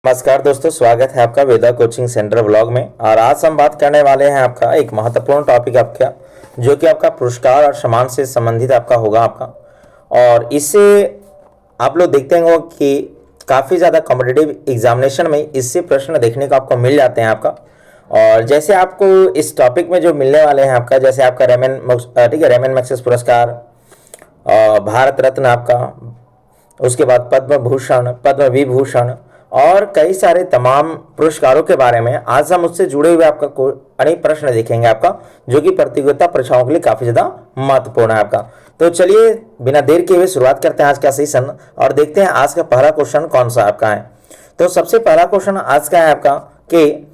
नमस्कार दोस्तों, स्वागत है आपका वेदा कोचिंग सेंटर व्लॉग में। और आज हम बात करने वाले हैं आपका एक महत्वपूर्ण टॉपिक आपका, जो कि आपका पुरस्कार और सम्मान से संबंधित आपका होगा आपका। और इससे आप लोग देखते होंगे कि काफ़ी ज़्यादा कॉम्पिटिटिव एग्जामिनेशन में इससे प्रश्न देखने को आपको मिल जाते हैं आपका। और जैसे आपको इस टॉपिक में जो मिलने वाले हैं आपका, जैसे आपका रेमन मैग्सेसे पुरस्कार, भारत रत्न आपका, उसके बाद पद्म भूषण, पद्म विभूषण और कई सारे तमाम पुरस्कारों के बारे में आज हम उससे जुड़े हुए आपका अनेक प्रश्न देखेंगे आपका, जो कि प्रतियोगिता परीक्षाओं के लिए काफ़ी ज़्यादा महत्वपूर्ण है आपका। तो चलिए बिना देर किए हुए शुरुआत करते हैं आज का सेशन और देखते हैं आज का पहला क्वेश्चन कौन सा आपका है। तो सबसे पहला क्वेश्चन आज का है आपका कि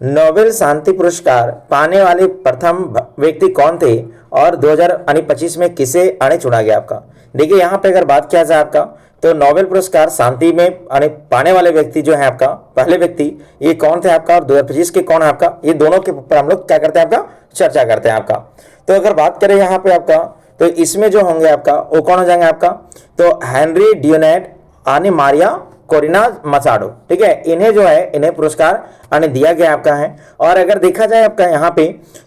नोबेल शांति पुरस्कार पाने वाले प्रथम व्यक्ति कौन थे और 2025 में किसे चुना गया आपका। देखिए यहाँ पे अगर बात किया जाए आपका, तो नोबेल पुरस्कार शांति में पाने वाले व्यक्ति जो है आपका, पहले व्यक्ति ये कौन थे आपका और 2025 के कौन है आपका, ये दोनों के ऊपर हम लोग क्या करते हैं आपका, चर्चा करते हैं आपका। तो अगर बात करें यहाँ पे आपका, तो इसमें जो होंगे आपका वो कौन हो जाएंगे आपका, तो हेनरी ड्यूनेट आने मारिया कोरिना मचाडो, ठीक है, इन्हें जो है इन्हें पुरस्कार दिया गया आपका है। और अगर देखा जाए आपका यहाँ पे,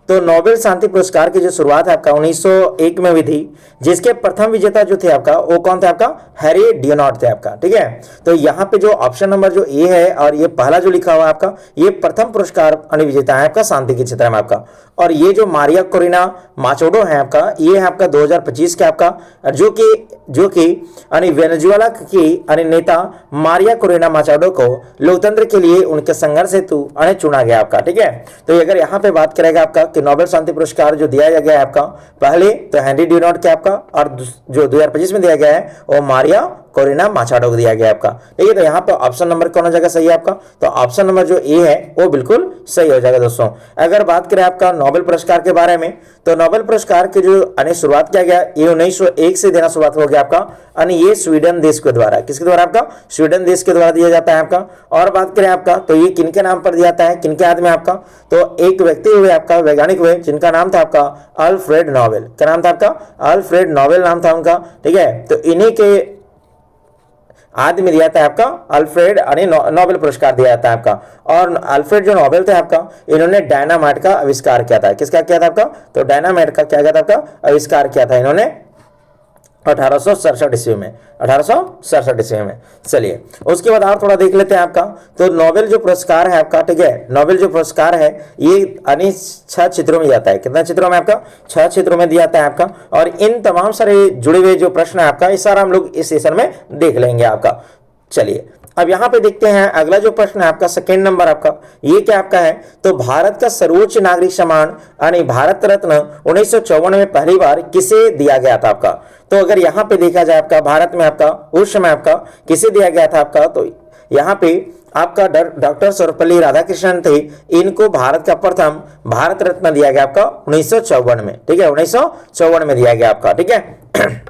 तो नोबेल शांति पुरस्कार की जो शुरुआत है आपका 1901 में हुई थी, जिसके प्रथम विजेता जो थे आपका वो कौन थे आपका, हैरी ड्यूनेट थे आपका, ठीक है। तो यहाँ पे जो ऑप्शन नंबर जो ए है और ये पहला जो लिखा हुआ है आपका, ये प्रथम पुरस्कार विजेता है आपका शांति के क्षेत्र में आपका। और ये जो मारिया कोरिना माचोडो है आपका, ये है आपका 2025 के आपका, जो कि वेनेजुएला की नेता मारिया कोरिना माचाडो को लोकतंत्र के लिए उनके संघर्ष हेतु चुना गया आपका, ठीक है। तो अगर यहाँ पे बात करेगा आपका कि नोबेल शांति पुरस्कार जो दिया गया है आपका, पहले तो हेनरी ड्यूनेट के आपका, और जो 2025 में दिया गया है वो मारिया कोरिना माचाडो को दिया गया आपका, ठीक है। तो यहाँ पे ऑप्शन नंबर कौन हो जाएगा सही है आपका, तो ऑप्शन नंबर जो ए है वो बिल्कुल सही हो जाएगा दोस्तों। अगर बात करें आपका नोबेल पुरस्कार के बारे में, तो नोबेल पुरस्कार की जो शुरुआत किया गया ये 1901 से देना शुरुआत हो गया आपका, ये स्वीडन देश के द्वारा, किसके द्वारा आपका, स्वीडन देश के द्वारा दिया जाता है आपका। और बात करें आपका, तो ये किनके नाम पर दिया जाता है, किनके याद में आपका, तो एक व्यक्ति हुए आपका, वैज्ञानिक हुए, जिनका नाम था आपका अल्फ्रेड नोबेल। क्या नाम था आपका, अल्फ्रेड नोबेल नाम था उनका, ठीक है। तो इन्हीं के आदमी दिया था आपका अल्फ्रेड नोबेल पुरस्कार दिया जाता है आपका। और अल्फ्रेड जो नोबेल थे आपका, इन्होंने डायनामाइट का आविष्कार किया था। किसका किया था आपका, तो डायनामाइट का क्या किया था आपका, आविष्कार किया था इन्होंने 1867 ईस्वी में, 1867 ईस्वी में। चलिए उसके बाद और थोड़ा देख लेते हैं आपका, तो नोबेल जो पुरस्कार है आपका, ठीक है, नोबेल जो पुरस्कार है ये 6 क्षेत्रों में जाता है। कितना क्षेत्रों में आपका, 6 क्षेत्रों में दिया जाता है आपका। और इन तमाम सारे जुड़े हुए जो प्रश्न है आपका, ये सारा हम लोग इस सेशन में देख लेंगे आपका। चलिए अब यहाँ पे देखते हैं अगला जो प्रश्न है आपका, सेकेंड नंबर आपका, ये क्या आपका है, तो भारत का सर्वोच्च नागरिक सम्मान भारत रत्न 1954 में पहली बार किसे दिया गया था आपका। तो अगर यहाँ पे देखा जाए आपका, भारत में आपका उस समय आपका किसे दिया गया था आपका, तो यहाँ पे आपका डॉक्टर सर्वपल्ली राधाकृष्णन थे, इनको भारत का प्रथम भारत रत्न दिया गया आपका 1954 में, ठीक है, 1954 में दिया गया आपका, ठीक है।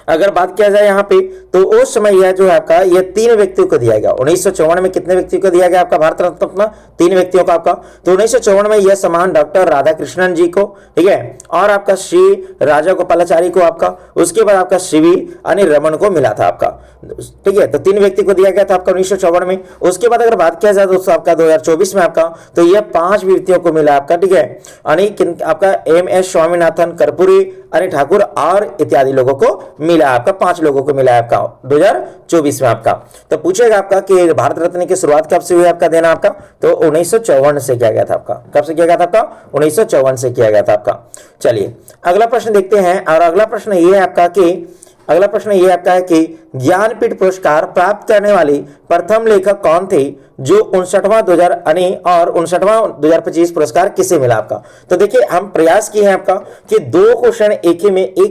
अगर बात किया जाए यहाँ पे, तो उस समय यह जो है आपका, ये 3 व्यक्तियों को दिया गया। 1954 में कितने व्यक्तियों को दिया गया आपका भारत रत्न अपना, 3 व्यक्तियों को आपका। तो 1954 में यह सम्मान डॉक्टर राधाकृष्णन जी को, ठीक है, और आपका श्री राजा गोपालाचारी को आपका, उसके बाद आपका श्री रमन को मिला था आपका, ठीक है। तो 3 व्यक्ति को दिया गया था आपका 1954 में। उसके बाद अगर बात किया जाए दोस्तों आपका 2024 में आपका, तो यह 5 व्यक्तियों को मिला आपका, ठीक है, आपका MS स्वामीनाथन, कर्पूरी ठाकुर और इत्यादि लोगों को मिला आपका, 5 लोगों को मिला आपका 2024 में आपका। तो पूछेगा आपका कि भारत रत्न की शुरुआत कब से हुई आपका देना आपका, तो 1954 से किया गया था आपका। कब से किया गया था आपका, 1954 से किया गया था आपका। चलिए अगला प्रश्न देखते हैं। और अगला प्रश्न ये है आपका कि ज्ञानपीठ पुरस्कार प्राप्त करने वाली प्रथम लेखक कौन थे, जो 59वां 2025 पुरस्कार किसे मिला आपका। तो देखिए हम प्रयास किए हैं आपका कि 2 क्वेश्चन एक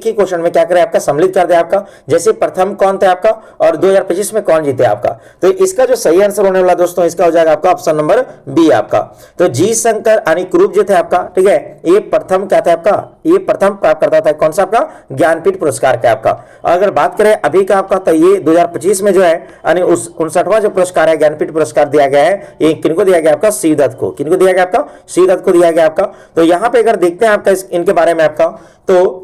ही क्वेश्चन में क्या करें आपका, सम्मिलित कर दे आपका। जैसे प्रथम कौन थे आपका और 2025 में कौन जीते आपका। तो इसका जो सही आंसर होने वाला दोस्तों, इसका हो जाएगा आपका ऑप्शन नंबर बी आपका। तो जी शंकर क्रूप जो थे आपका, ठीक है, ये प्रथम क्या था आपका, ये प्रथम प्राप्त करता था कौन सा आपका, ज्ञानपीठ पुरस्कार का आपका। अगर बात करें अभी का आपका, तो ये 2025 में जो है 59वां जो पुरस्कार है ज्ञानपीठ पुरस्कार दिया गया है, ये किनको दिया गया आपका, शिवदत्त को। किनको दिया गया आपका, शिवदत्त को दिया गया आपका। तो यहाँ पे अगर देखते हैं आपका इनके बारे में आपका, तो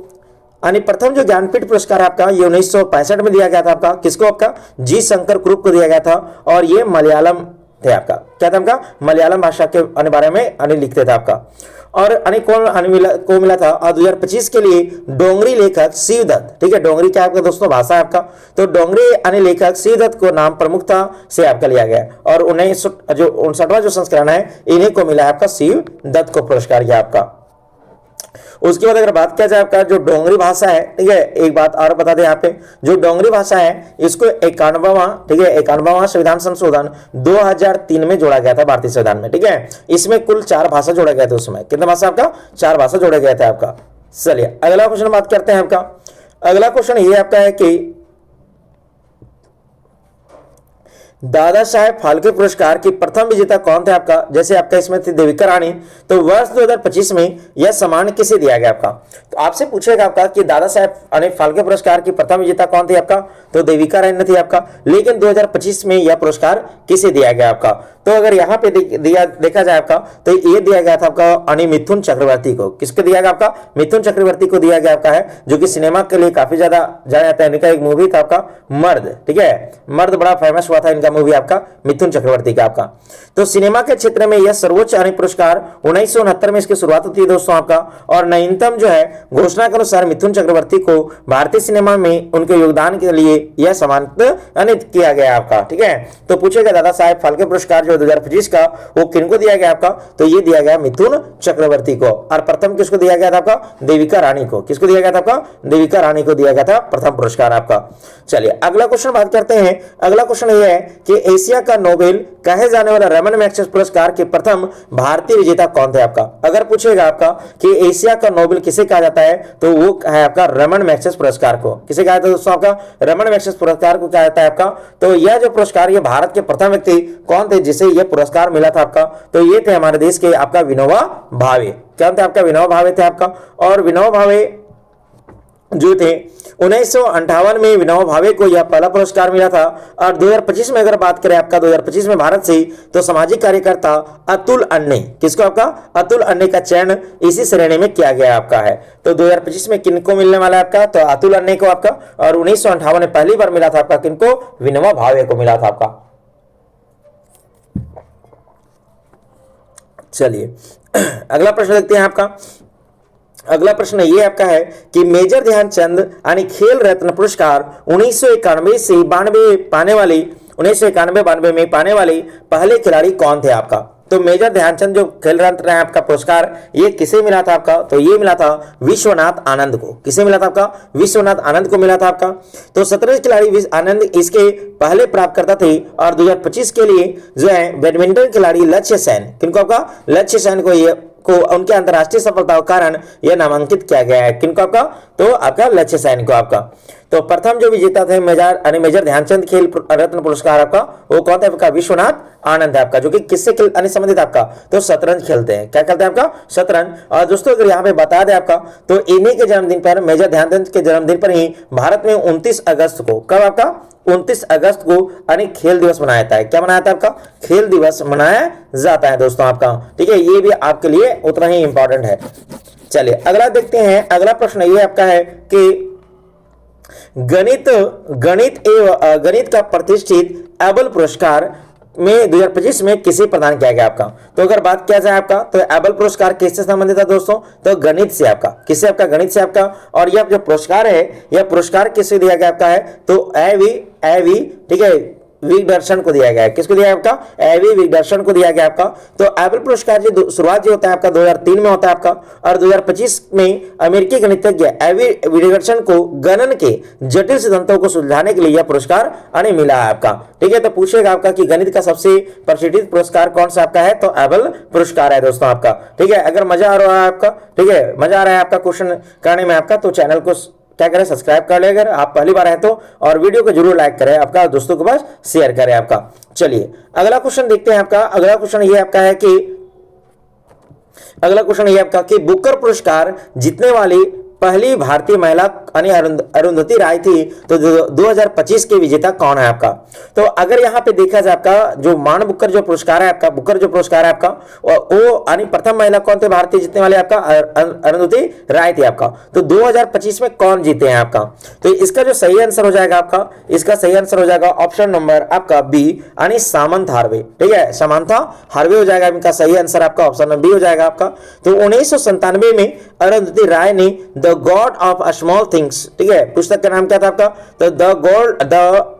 यानी प्रथम जो ज्ञानपीठ पुरस्कार आपका ये 1965 में दिया गया था आपका, किसको? आपका जी शंकर कुरुप को दिया गया था, और ये मलयालम थे आपका, क्या था आपका? मलयालम भाषा के बारे में लिखते थे आपका। और कौन को मिला था? 2025 के लिए डोंगरी लेखक शिवदत्त, ठीक है, डोंगरी क्या आपका दोस्तों? भाषा है आपका। तो डोंगरी लेखक शिवदत्त को नाम प्रमुखता से आपका लिया गया, और 59वां जो संस्करण है इन्हीं को मिला है आपका शिवदत्त को पुरस्कार यह आपका। उसके बाद अगर बात किया जाए आपका जो डोंगरी भाषा है, ठीक है, एक बात और बता दें यहाँ पे, जो डोंगरी भाषा है इसको 91वां, ठीक है, 91वां संविधान संशोधन 2003 में जोड़ा गया था भारतीय संविधान में, ठीक है। इसमें कुल 4 भाषा जोड़े गए थे उस समय। कितने भाषा आपका? 4 भाषा जोड़े गए थे आपका। चलिए अगला क्वेश्चन बात करते हैं आपका। अगला क्वेश्चन ये आपका है कि दादा साहेब फाल्के पुरस्कार की प्रथम विजेता कौन थे आपका? जैसे आपका इसमें थी देविका रानी, तो वर्ष 2025 में यह सम्मान किसे दिया गया आपका? तो आपसे पूछेगा आपका कि दादा साहेब फाल्के पुरस्कार की प्रथम विजेता कौन थी आपका? तो देविका रानी थी आपका। लेकिन 2025 में यह पुरस्कार किसे दिया गया आपका? तो अगर यहाँ पे देखा जाए आपका, तो ये दिया गया था आपका मिथुन चक्रवर्ती को। किसको दिया गया आपका? मिथुन चक्रवर्ती को दिया गया आपका है, जो कि सिनेमा के लिए काफी ज्यादा जाना जाता है। इनका एक मूवी था आपका मर्द, ठीक है, मर्द बड़ा फेमस हुआ था इनका मूवी आपका, मिथुन चक्रवर्ती का आपका। तो सिनेमा के क्षेत्र में यह सर्वोच्च पुरस्कार 1969 में इसकी शुरुआत होती है दोस्तों आपका, और नवीनतम जो है घोषणा के अनुसार मिथुन चक्रवर्ती को भारतीय सिनेमा में उनके योगदान के लिए यह सम्मानित किया गया आपका, ठीक है। तो पूछेगा दादा साहेब फाल्के पुरस्कार 2025 का वो किनको दिया गया आपका? तो ये दिया गया मिथुन चक्रवर्ती को। और प्रथम किसको दिया गया था आपका? देविका रानी को। किसको दिया गया था आपका? देविका रानी को दिया गया था प्रथम पुरस्कार आपका। चलिए अगला क्वेश्चन बात करते हैं। अगला क्वेश्चन ये है कि एशिया का नोबेल कहे जाने वाला रमन मैग्सेसे पुरस्कार के प्रथम भारतीय विजेता कौन थे आपका? अगर पूछेगा आपका कि एशिया का नोबेल किसे कहा जाता है, तो वो है आपका रमन मैग्सेसे पुरस्कार को। किसे कहा जाता है दोस्तों आपका? रमन मैग्सेसे पुरस्कार को कहा जाता है आपका। तो यह जो पुरस्कार, ये भारत के प्रथम व्यक्ति कौन थे जिसे यह पुरस्कार मिला था आपका? तो ये थे हमारे देश के आपका विनोबा भावे। क्या थे आपका? विनोबा भावे थे आपका। और विनोबा भावे जो थे 1958 में विनोबा भावे को यह पहला पुरस्कार मिला था। और 2025 में अगर बात करें आपका 2025 में भारत से, तो सामाजिक कार्यकर्ता अतुल अन्ने, किसको आपका? अतुल अन्ने का चयन इसी श्रेणी में किया गया आपका है। तो 2025 में किनको मिलने वाला है आपका? तो अतुल अन्ने को आपका। और 1958 में पहली बार मिला था आपका किनको? विनोबा भावे को मिला था आपका। चलिए अगला प्रश्न देखते हैं आपका। अगला प्रश्न ये आपका है कि मेजर ध्यानचंद यानी खेल रत्न पुरस्कार 1991 से 92 पाने वाली 1991-92 में पाने वाले पहले खिलाड़ी कौन थे आपका? तो मेजर ध्यानचंद जो खेल रत्न है आपका पुरस्कार, ये किसे मिला था आपका? तो ये मिला था विश्वनाथ आनंद को। किसे मिला था आपका? विश्वनाथ आनंद को मिला था आपका। तो 17 खिलाड़ी आनंद इसके पहले प्राप्तकर्ता थे। और 2025 के लिए जो है बैडमिंटन खिलाड़ी लक्ष्य सेन, किनको आपका? लक्ष्य सेन को उनके अंतरराष्ट्रीय सफलता के कारण यह नामांकित किया गया है। किनको आपका? तो आपका लक्ष्य सेन को आपका। तो प्रथम जो विजेता थे मेजर ध्यानचंद खेल रत्न पुरस्कार आपका, वो कौन था आपका? विश्वनाथ आनंद है आपका, जो कि किससे संबंधित आपका? तो शतरंज खेलते हैं। क्या खेलते हैं आपका? शतरंज। और दोस्तों अगर यहाँ पे बता दें आपका, तो इन्हीं के जन्मदिन पर, मेजर ध्यानचंद के जन्मदिन पर ही भारत में 29 अगस्त को, कब आपका? 29 अगस्त को अनेक खेल दिवस मनाया जाता है। क्या मनाया जाता है आपका? खेल दिवस मनाया जाता है दोस्तों आपका, ठीक है। ये भी आपके लिए उतना ही इंपॉर्टेंट है। चलिए अगला देखते हैं। अगला प्रश्न ये आपका है कि गणित का प्रतिष्ठित एबल पुरस्कार में 2025 में किसे प्रदान किया गया आपका? तो अगर बात किया जाए आपका, तो एबल पुरस्कार किससे संबंधित है दोस्तों? तो गणित से आपका। किससे आपका? गणित से आपका। और यह जो पुरस्कार है, यह पुरस्कार किससे दिया गया आपका है? तो एवी ठीक है विगदर्शन को दिया गया है। किसको दिया आपका? एवी विगदर्शन को दिया गया आपका। तो एबल पुरस्कार जो शुरुआत जो होता है आपका 2003 में होता है आपका, और 2025 में अमेरिकी गणितज्ञ एवी विगदर्शन को गणन के जटिल सिद्धांतों को सुलझाने के लिए यह पुरस्कार मिला है आपका, ठीक है। तो पूछेगा आपका कि गणित का सबसे प्रतिष्ठित पुरस्कार कौन सा आपका है? तो एबल पुरस्कार है दोस्तों आपका, ठीक है। अगर मजा आ रहा है आपका, ठीक है, मजा आ रहा है आपका क्वेश्चन करने में आपका, तो चैनल को क्या करें? सब्सक्राइब कर ले अगर आप पहली बार है तो, और वीडियो को जरूर लाइक करें, आपका दोस्तों के पास शेयर करें आपका। चलिए अगला क्वेश्चन देखते हैं आपका। अगला क्वेश्चन ये आपका है कि बुकर पुरस्कार जीतने वाली पहली भारतीय महिला यानी अरुंधति राय थी। तो 2025 के विजेता कौन है आपका? तो अगर यहाँ पे देखा जाए आपका जो मान बुकर जो पुरस्कार है आपका, बुकर जो पुरस्कार है आपका, वो यानी प्रथम महिला कौन थे भारतीय जीतने वाले आपका? अरुंधति राय थी आपका। तो 2025 में कौन जीते हैं आपका? तो इसका जो सही आंसर हो जाएगा आपका, इसका सही आंसर हो जाएगा ऑप्शन नंबर आपका बी यानी सामंत हार्वे। ठीक है, सामंथा हार्वे हो जाएगा इनका सही आंसर आपका, ऑप्शन नंबर बी हो जाएगा आपका। तो 1997 में अरुंधति राय ने the God of small things, ठीक है, पुस्तक का नाम क्या था आपका? तो the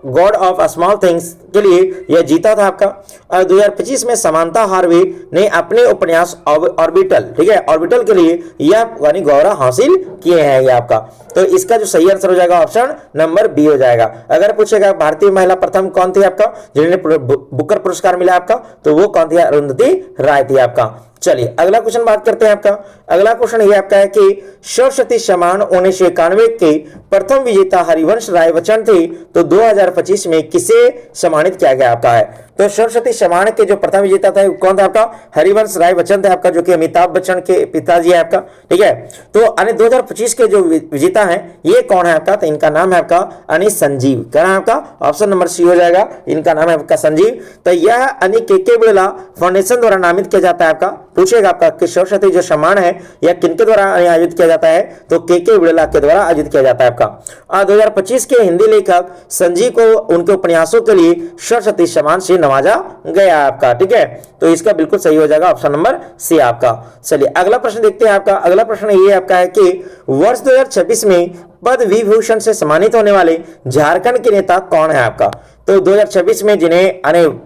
God of small things के लिए यह जीता था आपका। और 2025 में समांथा हार्वे ने अपने उपन्यास ऑर्बिटल, ठीक है, ऑर्बिटल के लिए यह यानी गौरव हासिल किए हैं ये आपका। तो इसका जो सही आंसर हो जाएगा ऑप्शन नंबर बी हो जाएगा। अगर पूछेगा भारतीय महिला प्रथम कौन थी आपका जिन्हें बुकर पुरस्कार मिला आपका, तो वो कौन थी? अरुंधति राय थी आपका। चलिए अगला क्वेश्चन बात करते हैं आपका। अगला क्वेश्चन ये आपका है कि सरस्वती सम्मान 1991 के प्रथम विजेता हरिवंश राय बच्चन थे। तो 2025 में किसे सम्मानित किया गया आपका है? तो सरस्वती सम्मान के जो प्रथम विजेता था कौन था आपका? हरिवंश राय बच्चन थे आपका, जो कि अमिताभ बच्चन के पिताजी है आपका। ठीक है, तो यानी 2025 के जो विजेता हैं ये कौन है आपका? तो इनका नाम है आपका यानी संजीव। क्या नाम है आपका? ऑप्शन नंबर सी हो जाएगा, इनका नाम है आपका संजीव। तो यह यानी के बिड़ला फाउंडेशन द्वारा नामित किया जाता है आपका। पूछेगा आपका कि सरस्वती जो सम्मान है यह किनके द्वारा आयोजित किया जाता है? तो के बिड़ला के द्वारा आयोजित किया जाता है आपका। 2025 के हिंदी लेखक संजीव को उनके उपन्यासों के लिए सरस्वती सम्मान से नवाजा गया आपका। ठीक है, तो इसका बिल्कुल सही हो जाएगा ऑप्शन नंबर सी आपका। चलिए अगला प्रश्न देखते हैं आपका। अगला प्रश्न ये आपका है कि वर्ष 2026 में पद्म विभूषण से सम्मानित होने वाले झारखंड के नेता कौन है आपका? तो 2026 में जिन्हें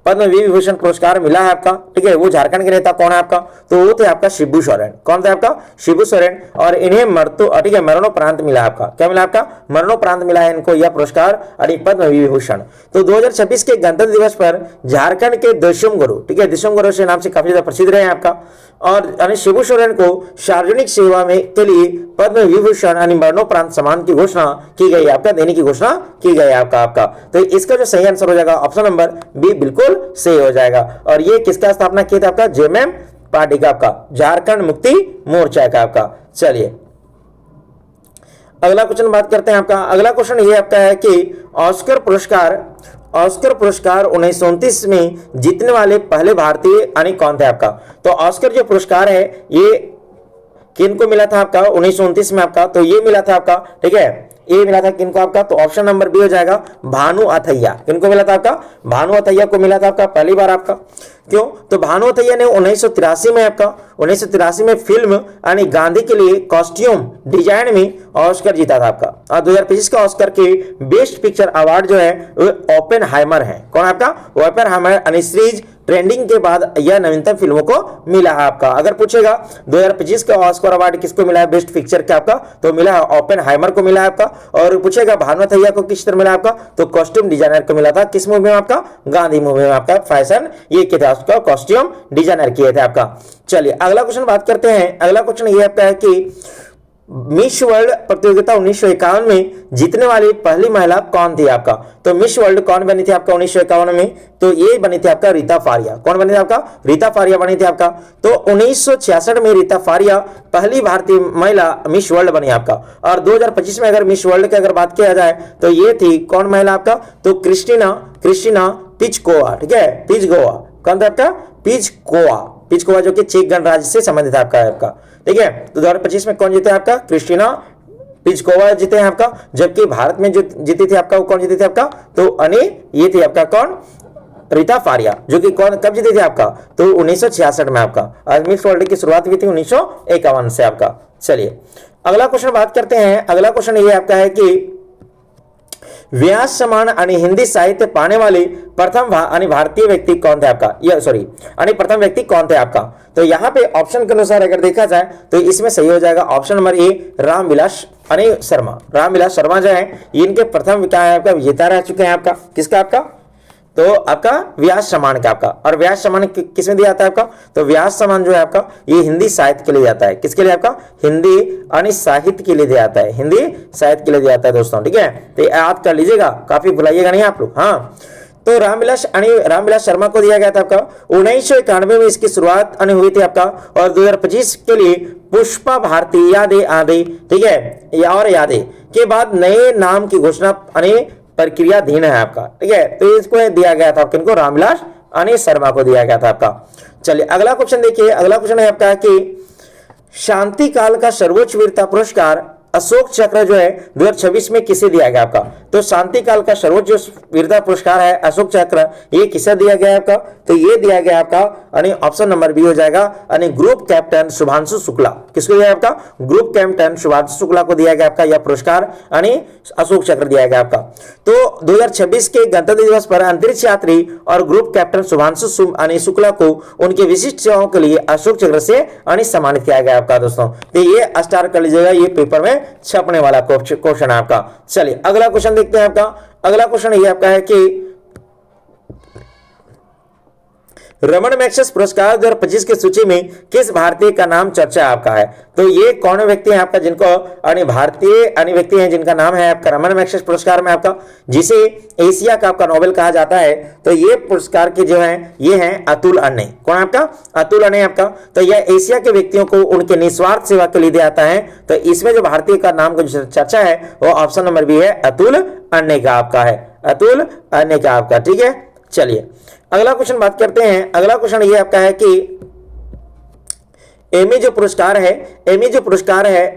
पद्म विभूषण पुरस्कार मिला है आपका, ठीक है, वो झारखंड के नेता कौन है आपका? तो वो थे आपका शिबू सोरेन। कौन थे आपका? शिबू सोरेन। और इन्हें ठीक है मरणोपरांत मिला आपका। क्या मिला आपका? मरणोपरांत मिला है इनको यह पुरस्कार यानी पद्म विभूषण। तो 2026 के गणतंत्र दिवस पर झारखंड के देशम गुरु, ठीक है, देशम गुरु से नाम से काफी ज्यादा प्रसिद्ध रहे हैं आपका। और यानी शिबू सोरेन को सार्वजनिक सेवा में के लिए पद्म विभूषण यानी मरणोपरांत सम्मान की घोषणा की गई आपका, देने की घोषणा की गई आपका। तो इसका जो सही आंसर हो जाएगा ऑप्शन नंबर बी बिल्कुल सही हो जाएगा। और ये किसका स्थापना किया था आपका? जेएमएम पार्टी का आपका, झारखंड मुक्ति मोर्चा का आपका। चलिए अगला क्वेश्चन बात करते हैं आपका। अगला क्वेश्चन ये आपका है कि ऑस्कर पुरस्कार 1929 में जीतने वाले पहले भारतीय यानी कौन थे आपका? तो ऑस्कर जो पुरस्कार है ये किनको मिला था आपका 1929 में आपका? तो ये मिला था आपका, ठीक है, ये मिला था किनको आपका? तो ऑप्शन नंबर बी हो जाएगा भानु अथैया। किनको मिला था आपका? भानु अथैया को मिला था आपका पहली बार आपका। क्यों? तो भानु अथैया ने 1983 में आपका 1983 में फिल्म यानी गांधी के लिए कॉस्ट्यूम डिजाइन में ऑस्कर जीता था आपका। और 2025 का ऑस्कर के बेस्ट पिक्चर अवार्ड जो है वो ओपेनहाइमर है। कौन आपका? ओपेनहाइमर यानी सीरीज ट्रेंडिंग के बाद यह नवीनतम फिल्मों को मिला है आपका। अगर पूछेगा 2025 का ऑस्कर अवार्ड किसको मिला है बेस्ट पिक्चर का आपका? तो मिला है ओपेनहाइमर को मिला है आपका। और पूछेगा भानु अथैया को किस तरह मिला आपका? तो कॉस्ट्यूम डिजाइनर को मिला था। किस मूवी में आपका? गांधी मूवी में आपका। फैशन ये किया था उसका, कॉस्ट्यूम डिजाइनर किए थे आपका। चलिए अगला क्वेश्चन बात करते हैं। अगला क्वेश्चन ये आपका है कि मिस वर्ल्ड प्रतियोगिता 1951 में जीतने वाली पहली महिला कौन थी आपका? तो मिस वर्ल्ड कौन बनी थी आपका 1951 में? तो ये बनी थी आपका रीता फारिया। कौन बनी थी आपका? रीता फारिया बनी थी आपका। तो 1966 में रीता फारिया पहली भारतीय महिला मिस वर्ल्ड बनी आपका। और 2025 में अगर मिस वर्ल्ड की अगर बात किया जाए तो ये थी कौन महिला आपका? तो क्रिस्टीना पिचकोवा। ठीक है, पिचकोवा। कौन था आपका? पिचकोवा जो कि चेक गणराज्य से संबंधित आपका। ठीक है, तो 2025 में कौन जीते आपका? क्रिस्टीना पिचकोवा जीते हैं आपका। जबकि भारत में जो जीती थी आपका वो कौन जीती थी आपका? तो ये थी आपका कौन? रीता फारिया, जो कि कौन कब जीती थी आपका? तो 1966 में आपका। आज मिस वर्ल्ड की शुरुआत हुई थी 1951 से आपका। चलिए अगला क्वेश्चन बात करते हैं। अगला क्वेश्चन ये आपका है कि व्यास सम्मान यानी हिंदी साहित्य पाने वाले प्रथम भारतीय व्यक्ति कौन थे आपका? प्रथम व्यक्ति कौन थे आपका? तो यहाँ पे ऑप्शन के अनुसार अगर देखा जाए तो इसमें सही हो जाएगा ऑप्शन नंबर ए रामविलास शर्मा। रामविलास शर्मा जो है इनके प्रथम क्या है आपका? विजेता रह चुके हैं आपका। किसका आपका? तो आपका व्यास सम्मान का आपका। और व्यास सम्मान किसमें दिया जाता है आपका? तो व्यास सम्मान जो है आपका ये हिंदी साहित्य के लिए जाता है। किसके लिए आपका? हिंदी यानी साहित्य के लिए दिया जाता है। हिंदी साहित्य के लिए दिया जाता है दोस्तों। ठीक है, तो याद कर लीजिएगा, काफी भुलाइएगा नहीं आप लोग। हाँ, तो रामविलास शर्मा को दिया गया था आपका। 1991 में इसकी शुरुआत हुई थी आपका। और 2025 के लिए पुष्पा भारती यादें आदि, ठीक है, और यादें के बाद नए नाम की घोषणा प्रक्रियाधीन है आपका, ठीक है। तो इसको दिया गया था किनको, रामविलास शर्मा को दिया गया था आपका। चलिए अगला क्वेश्चन देखिए। अगला क्वेश्चन है आपका कि शांति काल का सर्वोच्च वीरता पुरस्कार अशोक चक्र जो है 2026 में किसे दिया गया आपका। तो शांति काल का सर्वोच्च वीरता पुरस्कार है अशोक चक्र, ये किसे दिया गया आपका। तो ये दिया गया आपका ऑप्शन नंबर बी हो जाएगा ग्रुप कैप्टन शुभांशु शुक्ला। किसको दिया आपका, ग्रुप कैप्टन शुभांशु शुक्ला को दिया गया आपका यह पुरस्कार अशोक चक्र दिया गया आपका। तो 2026 के गणतंत्र दिवस पर अंतरिक्ष यात्री और ग्रुप कैप्टन शुभांशु शुक्ला को उनके विशिष्ट सेवाओं के लिए अशोक चक्र से सम्मानित किया गया आपका दोस्तों। तो ये स्टार कर लीजिएगा, ये पेपर में छपने वाला क्वेश्चन है आपका। चलिए अगला क्वेश्चन देखते हैं आपका। अगला क्वेश्चन ये आपका है कि रमन मैग्सेसे पुरस्कार 2025 की सूची में किस भारतीय का नाम चर्चा आपका है। तो ये कौन व्यक्ति है आपका जिनको भारतीय व्यक्ति हैं जिनका नाम है आपका रमन मैग्सेसे पुरस्कार में आपका, जिसे एशिया का आपका नोबेल कहा जाता है। तो ये पुरस्कार के जो है ये हैं अतुल अन्ने। कौन आपका, अतुल अन्ने आपका। तो यह एशिया के व्यक्तियों को उनके निस्वार्थ सेवा के लिए दिया जाता है। तो इसमें जो भारतीय का नाम का चर्चा है वो ऑप्शन नंबर बी है अतुल अन्ने का आपका है, अतुल अन्ने का आपका, ठीक है। चलिए अगला क्वेश्चन बात करते हैं। अगला क्वेश्चन ये आपका है कि एमी जो पुरस्कार है,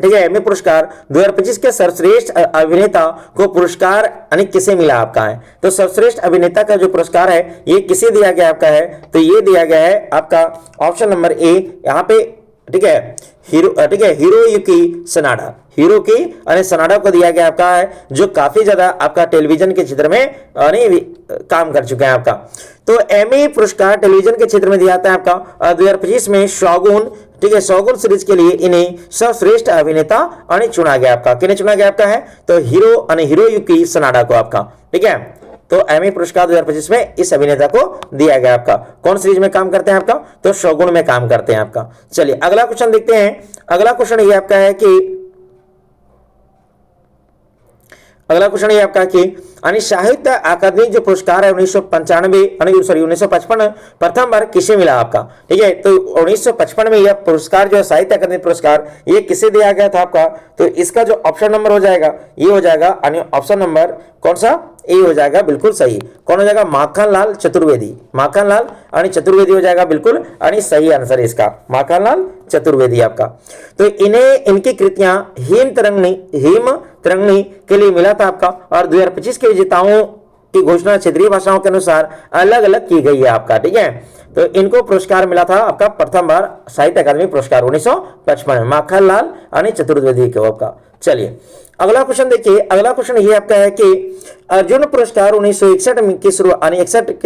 ठीक है, एमी पुरस्कार 2025 के सर्वश्रेष्ठ अभिनेता को पुरस्कार किसे मिला आपका है। तो सर्वश्रेष्ठ अभिनेता का जो पुरस्कार है ये किसे दिया गया आपका है। तो ये दिया गया है आपका ऑप्शन नंबर ए यहाँ पे, ठीक है, हिरोयुकी सनाडा, हिरोकी सनाडा को दिया गया आपका है, जो काफी ज्यादा आपका टेलीविजन के क्षेत्र में काम कर चुके हैं आपका। तो एमी पुरस्कार टेलीविजन के क्षेत्र में दिया जाता है आपका 2025 में शोगुन, ठीक है, शोगुन सीरीज के लिए इन्हें सर्वश्रेष्ठ अभिनेता चुना गया आपका। किन्हें चुना गया आपका है, तो हिरोयुकी सनाडा को आपका, ठीक है। तो एमी पुरस्कार 2025 में इस अभिनेता को दिया गया आपका। कौन सीरीज में काम करते हैं आपका, तो शोगुन में काम करते हैं आपका। चलिए अगला क्वेश्चन देखते हैं। अगला क्वेश्चन ये आपका है कि साहित्य अकादमी जो पुरस्कार है 1955 प्रथम बार किसे मिला आपका, ठीक है। तो 1955 में यह पुरस्कार जो है साहित्य अकादमी पुरस्कार ये किसे दिया गया था आपका। तो इसका जो ऑप्शन नंबर हो जाएगा ये हो जाएगा ऑप्शन नंबर कौन सा, ए हो जाएगा, बिल्कुल सही। कौन हो जाएगा, माखनलाल चतुर्वेदी, माखनलाल चतुर्वेदी हो जाएगा बिल्कुल सही आंसर इसका, माखनलाल चतुर्वेदी आपका। तो इन्हें इनकी कृतियां हिम तरंगनी के लिए मिला था आपका। और 2025 के विजेताओं की घोषणा क्षेत्रीय भाषाओं के अनुसार अलग अलग की गई है आपका, ठीक है। तो इनको पुरस्कार मिला था आपका प्रथम बार साहित्य अकादमी पुरस्कार 1955 में माखनलाल चतुर्वेदी को आपका। चलिए अगला क्वेश्चन देखिए। अगला क्वेश्चन ये आपका है कि अर्जुन पुरस्कार 1961 की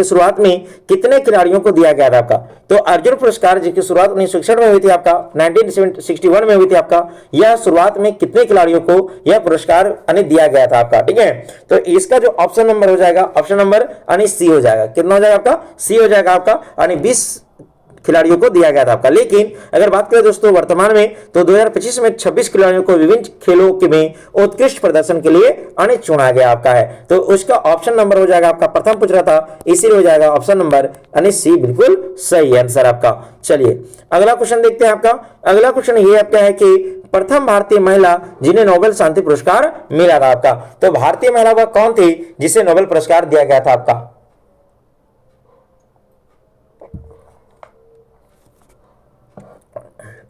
शुरुआत में कितने खिलाड़ियों को दिया गया था आपका। तो अर्जुन पुरस्कार जिसकी शुरुआत 1961 में हुई थी आपका, 1961 में हुई थी आपका, यह शुरुआत में कितने खिलाड़ियों को यह पुरस्कार दिया गया था आपका, ठीक है। तो इसका जो ऑप्शन नंबर हो जाएगा ऑप्शन नंबर सी हो जाएगा। कितना हो जाएगा आपका, सी हो जाएगा आपका 20 खिलाड़ियों को दिया गया था आपका। लेकिन अगर बात करें दोस्तों वर्तमान में तो 2025 में 26 खिलाड़ियों को विभिन्न खेलों के में उत्कृष्ट प्रदर्शन के लिए चुना गया आपका है। तो उसका ऑप्शन नंबर हो जाएगा आपका, प्रथम पूछ रहा था इसीलिए हो जाएगा ऑप्शन नंबर सी, बिल्कुल सही आंसर आपका। चलिए अगला क्वेश्चन देखते हैं आपका। अगला क्वेश्चन ये आपका है कि प्रथम भारतीय महिला जिन्हें नोबेल शांति पुरस्कार मिला था आपका। तो भारतीय महिला वह कौन थी जिसे नोबेल पुरस्कार दिया गया था आपका।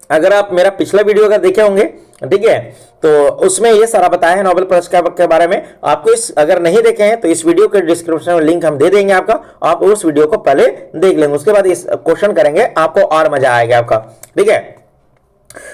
अगर आप मेरा पिछला वीडियो अगर देखे होंगे, ठीक है, तो उसमें ये सारा बताया है नोबेल पुरस्कार के बारे में। आपको अगर नहीं देखे हैं तो इस वीडियो के डिस्क्रिप्शन में लिंक हम दे देंगे आपका, आप उस वीडियो को पहले देख लेंगे, उसके बाद इस क्वेश्चन करेंगे, आपको और मजा आएगा आपका, ठीक है।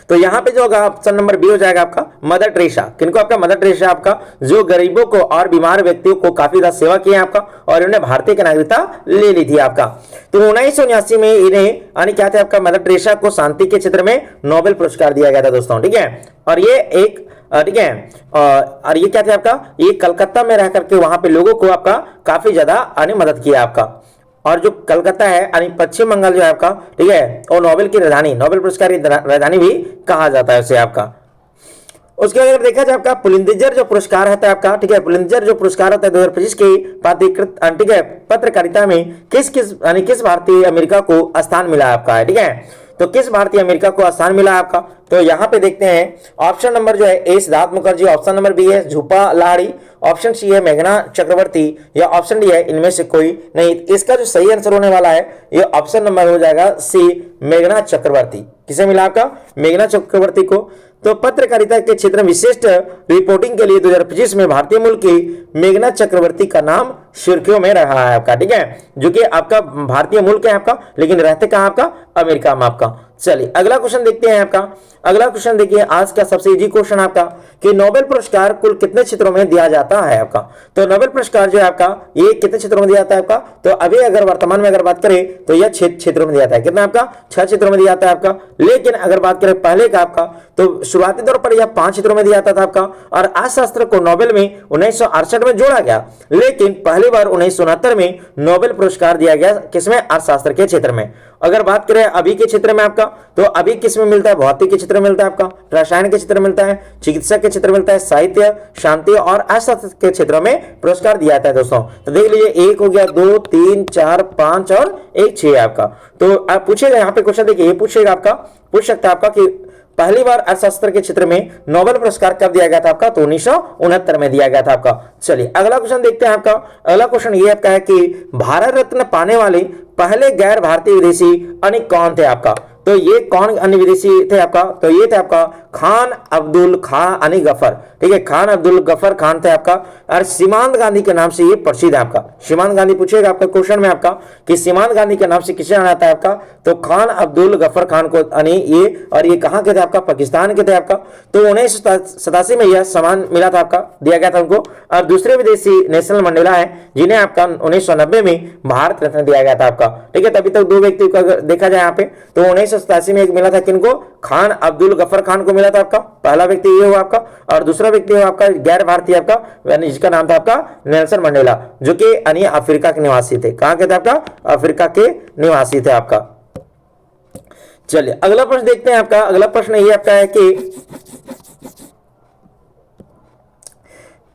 तो यहां पे जो होगा ऑप्शन नंबर बी हो जाएगा आपका मदर टेरेसा। किनको आपका, मदर टेरेसा आपका, जो गरीबों को और बीमार व्यक्तियों को काफी ज्यादा सेवा की है आपका, और इन्होंने भारतीय की नागरिकता ले ली थी आपका। तो 1979 में इन्हें क्या थे आपका, मदर टेरेसा को शांति के क्षेत्र में नोबेल पुरस्कार दिया गया था दोस्तों, ठीक है। और ये एक ठीक है, और ये क्या थे आपका, ये कलकत्ता में रह करके वहां पे लोगों को आपका काफी ज्यादा मदद किया आपका। और जो कलकत्ता है पश्चिम बंगाल जो है आपका, ठीक है, और नोबेल की राजधानी, नोबेल पुरस्कार की राजधानी भी कहा जाता है उसे आपका। उसके बाद अगर देखा जाए आपका पुलित्जर जो पुरस्कार होता है आपका, ठीक है, पुलित्जर जो पुरस्कार होता है 2025 की प्राधिकृत, ठीक है, पत्रकारिता में किस किस यानी किस भारतीय अमेरिका को स्थान मिला आपका है, ठीक है, तो किस भारतीय अमेरिका को स्थान मिला आपका, तो यहाँ पे देखते हैं ऑप्शन नंबर जो है A Siddhartha Mukherjee, option number B है झूपा लाहिड़ी, ऑप्शन सी है मेघना चक्रवर्ती, या ऑप्शन डी है इनमें से कोई नहीं। इसका जो सही आंसर होने वाला है ये ऑप्शन नंबर हो जाएगा सी मेघना चक्रवर्ती। किसे मिला आपका? मेघना चक्रवर्ती को। तो पत्रकारिता के क्षेत्र में विशिष्ट रिपोर्टिंग के लिए 2025 में भारतीय मूल की मेघना चक्रवर्ती का नाम सुर्खियों में रहा है आपका, ठीक है, जो कि आपका भारतीय मूल का है आपका, लेकिन रहते कहां आपका? अमेरिका में आपका। चलिए अगला क्वेश्चन देखते हैं आपका। अगला क्वेश्चन देखिए आज का सबसे इजी क्वेश्चन आपका कि नोबेल पुरस्कार कुल कितने क्षेत्रों में दिया जाता है आपका। तो नोबेल पुरस्कार जो है आपका ये कितने क्षेत्रों में दिया जाता है आपका, तो अभी अगर वर्तमान में अगर बात करें तो यह 6 क्षेत्रों में दिया जाता है। कितना आपका? 6 क्षेत्रों में दिया जाता है आपका। लेकिन अगर बात करें पहले का आपका तो शुरुआती तौर पर यह 5 क्षेत्रों में दिया जाता था आपका, और अर्थशास्त्र को नोबेल में 1968 में जोड़ा गया, लेकिन पहली बार 1969 में नोबेल पुरस्कार दिया गया किसमें? अर्थशास्त्र के क्षेत्र में। अगर बात करें अभी के क्षेत्र में आपका तो अभी किस में मिलता है? भौतिक के क्षेत्र में मिलता है आपका, रसायन के क्षेत्र में मिलता है, चिकित्सा के क्षेत्र में मिलता है, साहित्य, शांति और अर्थशास्त्र के क्षेत्रों में पुरस्कार दिया जाता है दोस्तों। तो देख लीजिए 1 हो गया, 2 3 4 5 और 1 6 आपका। तो आप पूछेगा यहाँ पे क्वेश्चन, देखिए ये पूछेगा आपका, पूछ सकता है आपका कि पहली बार अर्थशास्त्र के क्षेत्र में नोबेल पुरस्कार कब दिया गया था आपका, तो 1969 में दिया गया था आपका। चलिए अगला क्वेश्चन देखते हैं आपका। अगला क्वेश्चन ये आपका है कि भारत रत्न पाने वाले पहले गैर भारतीय विदेशी अन्य कौन थे आपका, तो ये कौन अन्य विदेशी थे आपका, तो ये थे आपका खान अब्दुल खान अनी गफर, ठीक है, खान अब्दुल गफर खान थे आपका, और सीमांत गांधी के नाम से ये प्रसिद्ध है आपका। सीमांत गांधी पूछेगा आपका क्वेश्चन में आपका कि सीमांत गांधी के नाम से किसे जाना जाता है आपका, तो खान अब्दुल गफर खान को अनी ये, और ये कहां के थे आपका? पाकिस्तान के थे आपका। तो 1987 में यह सम्मान मिला था आपका, दिया गया था उनको। और दूसरे विदेशी नेशनल मंडेला है जिन्हें आपका 1990 में भारत रत्न दिया गया था आपका, ठीक है। तभी तक 2 व्यक्ति को अगर देखा जाए यहाँ पे तो 1987 में एक मिला था किनको? खान अब्दुल गफर खान को मिला था आपका, पहला व्यक्ति ये हुआ आपका, और दूसरा व्यक्ति हुआ आपका गैर भारतीय आपका, यानी जिसका नाम था आपका नेल्सन मंडेला, जो कि अन्य अफ्रीका के निवासी थे। कहां के थे आपका? अफ्रीका के निवासी थे आपका। चलिए अगला प्रश्न देखते हैं आपका। अगला प्रश्न ये आपका है कि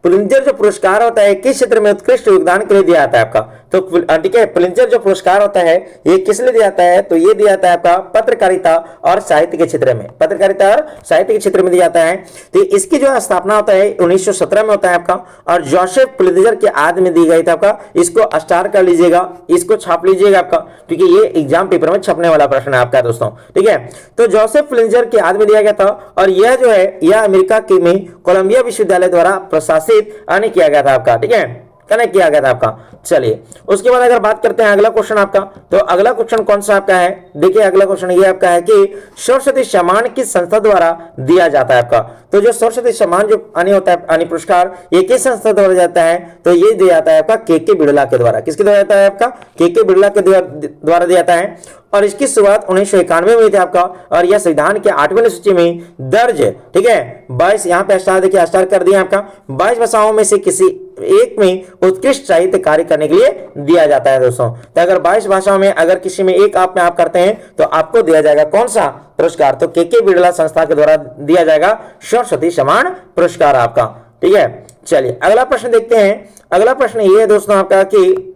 पुलित्जर जो पुरस्कार होता है किस क्षेत्र में उत्कृष्ट योगदान के लिए दिया जाता है आपका, तो ठीक है, पुलित्जर जो पुरस्कार होता है ये किस लिए दिया जाता है, तो ये दिया जाता है आपका पत्रकारिता और साहित्य के क्षेत्र में, पत्रकारिता और साहित्य के क्षेत्र में दिया जाता है। तो इसकी जो स्थापना होता है 1917 में होता है आपका, और जोसेफ पुलित्जर के आद में दी गई थी आपका। इसको स्टार कर लीजिएगा, इसको छाप लीजिएगा आपका, क्योंकि ये एग्जाम पेपर में छपने वाला प्रश्न है आपका दोस्तों, ठीक है। तो जोसेफ पुलित्जर के आद में दिया गया था, और यह जो है यह अमेरिका के में कोलंबिया विश्वविद्यालय द्वारा प्रशासित अन्य किया गया था आपका, ठीक है, कनेक्ट किया गया था आपका। चलिए उसके बाद अगर बात करते हैं अगला क्वेश्चन आपका, तो अगला क्वेश्चन कौन सा आपका है, देखिए अगला क्वेश्चन ये आपका है कि सरस्वती सम्मान किस संस्था द्वारा दिया जाता है आपका। तो जो सरस्वती सम्मान जो अन्य होता है, अन्य पुरस्कार, ये किस संस्था द्वारा जाता है, तो ये दिया जाता है आपका के बिड़ला के द्वारा। किसके द्वारा जाता है आपका? के बिड़ला के द्वारा दिया जाता है। और इसकी शुरुआत 1991 में हुई थी आपका, और यह संविधान के 8वें सूची में दर्ज, ठीक है, 22 यहाँ पे स्टार देखिए, स्टार कर दिया आपका, 22 भाषाओं में से किसी एक में उत्कृष्ट साहित्य कार्य करने के लिए दिया जाता है दोस्तों। तो अगर 22 भाषाओं में अगर किसी में एक आप में आप करते हैं तो आपको दिया जाएगा कौन सा पुरस्कार, तो के बिड़ला संस्था के द्वारा दिया जाएगा सरस्वती सम्मान पुरस्कार आपका, ठीक है। चलिए अगला प्रश्न देखते हैं। अगला प्रश्न ये है दोस्तों आपका कि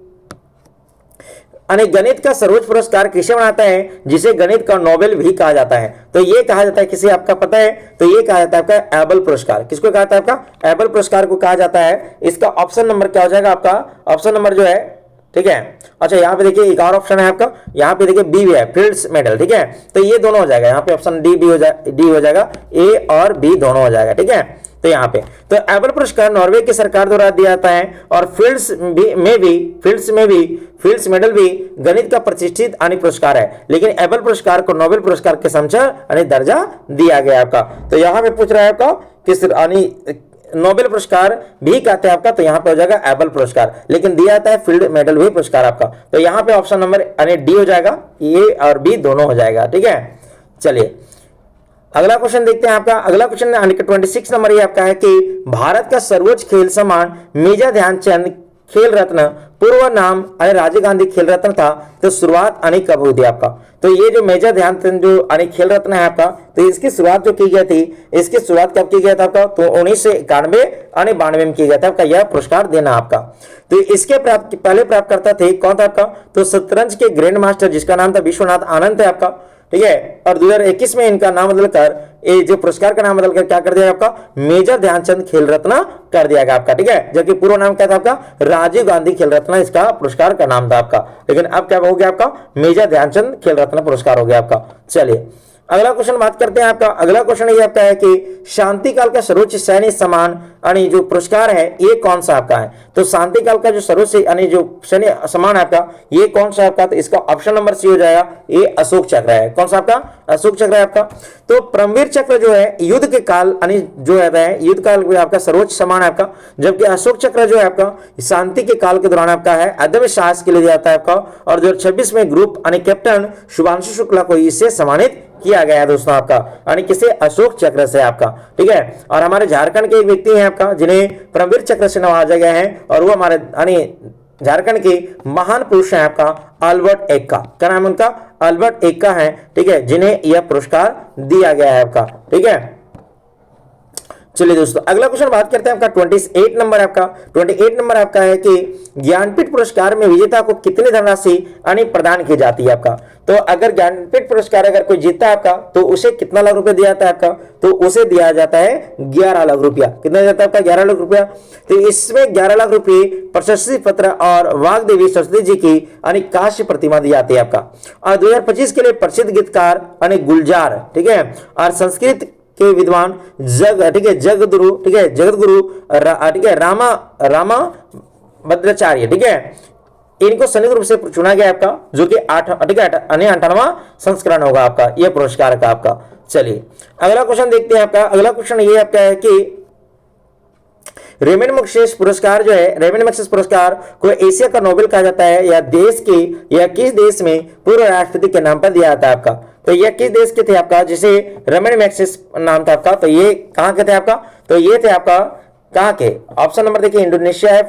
गणित का सर्वोच्च पुरस्कार किसे बनाता है जिसे गणित का नोबेल भी कहा जाता है, तो ये कहा जाता है, किसे आपका पता है, तो ये कहा जाता है आपका एबल पुरस्कार। किसको कहा जाता है आपका? एबल पुरस्कार को कहा जाता है। इसका ऑप्शन नंबर क्या हो जाएगा आपका? ऑप्शन नंबर जो है, ठीक है, अच्छा यहाँ पे देखिए एक और ऑप्शन है आपका, यहाँ पे देखिए बी भी है, फील्ड्स मेडल, ठीक है, तो ये दोनों हो जाएगा, यहाँ पे ऑप्शन डी हो जाएगा, ए और बी दोनों हो जाएगा, ठीक है। तो यहाँ पे तो एबल पुरस्कार नॉर्वे की सरकार द्वारा दिया जाता है, और फील्ड्स मेडल भी गणित का प्रतिष्ठित अन्य पुरस्कार है, लेकिन एबल पुरस्कार को नोबेल पुरस्कार के समकक्ष दर्जा दिया गया आपका। तो यहाँ पे पूछ रहा है आपका किस नोबेल पुरस्कार भी कहते हैं आपका, तो यहाँ पे हो जाएगा एबल पुरस्कार, लेकिन दिया जाता है फील्ड मेडल भी पुरस्कार आपका। तो यहाँ पे ऑप्शन नंबर डी हो जाएगा, ए और बी दोनों हो जाएगा, ठीक है। चलिए अगला क्वेश्चन देखते हैं आपका। अगला क्वेश्चन 26 नंबर ये आपका है कि भारत का सर्वोच्च खेल सम्मान मेजर ध्यानचंद खेल रत्न पूर्व नाम यानी राजीव गांधी खेल रत्न था, तो शुरुआत यानी कब हुई थी आपका? तो ये जो मेजर ध्यानचंद जो यानी खेल रत्न है आपका, तो इसकी शुरुआत जो की गई थी, इसकी शुरुआत कब की गया था आपका? तो 1991 यानी 92 में किया गया था आपका यह पुरस्कार देना आपका। तो इसके पहले प्राप्तकर्ता थे कौन था आपका? तो शतरंज के ग्रैंड मास्टर जिसका नाम था विश्वनाथ आनंद थे आपका, ठीक है। और 2021 में इनका नाम बदलकर, ये जो पुरस्कार का नाम बदलकर क्या कर दिया आपका? मेजर ध्यानचंद खेल रत्न कर दिया गया आपका, ठीक है। जबकि पूर्व नाम क्या था आपका? राजीव गांधी खेल रत्न इसका पुरस्कार का नाम था आपका, लेकिन अब क्या हो गया आपका? मेजर ध्यानचंद खेल रत्न पुरस्कार हो गया आपका। चलिए अगला क्वेश्चन बात करते हैं आपका। अगला क्वेश्चन ये आपका है कि शांति काल का सर्वोच्च सैन्य सम्मान यानी जो पुरस्कार है ये कौन सा आपका है? तो शांति काल का जो सर्वोच्च यानी जो सैन्य सम्मान है आपका, ये कौन सा आपका? तो इसका ऑप्शन नंबर सी हो जाएगा, ये अशोक चक्र है। कौन सा आपका? अशोक चक्र है आपका। तो परमवीर चक्र जो है युद्ध के काल यानी जो है युद्ध काल में आपका सर्वोच्च सम्मान है आपका, जबकि अशोक चक्र जो है आपका शांति के काल के दौरान आपका है अदम्य साहस के लिए दिया जाता है आपका। और 2026 में ग्रुप यानी कैप्टन शुभांशु शुक्ला को इससे सम्मानित किया गया है दोस्तों आपका, यानी किसे? अशोक चक्र से आपका, ठीक है। और हमारे झारखंड के एक व्यक्ति हैं आपका जिन्हें परमवीर चक्र से नवाजा गया है, और वो हमारे यानी झारखंड के महान पुरुष हैं आपका अल्बर्ट एक्का। क्या नाम है उनका? अल्बर्ट एक्का है, ठीक है, जिन्हें यह पुरस्कार दिया गया है आपका, ठीक है। चलिए दोस्तों अगला क्वेश्चन बात करते हैं आपका 28 नंबर आपका। 28 नंबर आपका है कि ज्ञानपीठ पुरस्कार में विजेता को कितनी धनराशि यानी प्रदान की जाती है आपका? तो अगर ज्ञानपीठ पुरस्कार अगर कोई जीतता है आपका, तो उसे कितना लाख रुपया दिया जाता है आपका? तो उसे दिया जाता है 11 लाख रुपया। कितना जाता है आपका? 11 लाख रुपया। तो इसमें 11 लाख रुपये प्रशस्ति पत्र और वाग्देवी सरस्वती जी की यानी कांस्य प्रतिमा दी जाती है आपका। और 2025 के लिए प्रसिद्ध गीतकार यानी गुलजार, ठीक है, और संस्कृत के विद्वान ठीक है जगदगुरु, ठीक है जगतगुरु ठीक है रामा भद्राचार्य, ठीक है, इनको संयुक्त रूप से चुना गया आपका, जो कि 98वां संस्करण होगा आपका यह पुरस्कार का आपका। चलिए अगला क्वेश्चन देखते हैं आपका। अगला क्वेश्चन ये आपका है कि रेमन मैग्सेसे पुरस्कार जो है, रेमन मैग्सेसे पुरस्कार को एशिया का नोबेल कहा जाता है, या देश के या किस देश में पूर्व राष्ट्रपति के नाम पर दिया जाता है आपका? तो ये किस देश के थे आपका जिसे रेमन मैग्सेसे नाम था आपका? तो ये कहां के थे आपका? तो ये थे आपका कहां के? ऑप्शन नंबर देखिए, इंडोनेशिया है,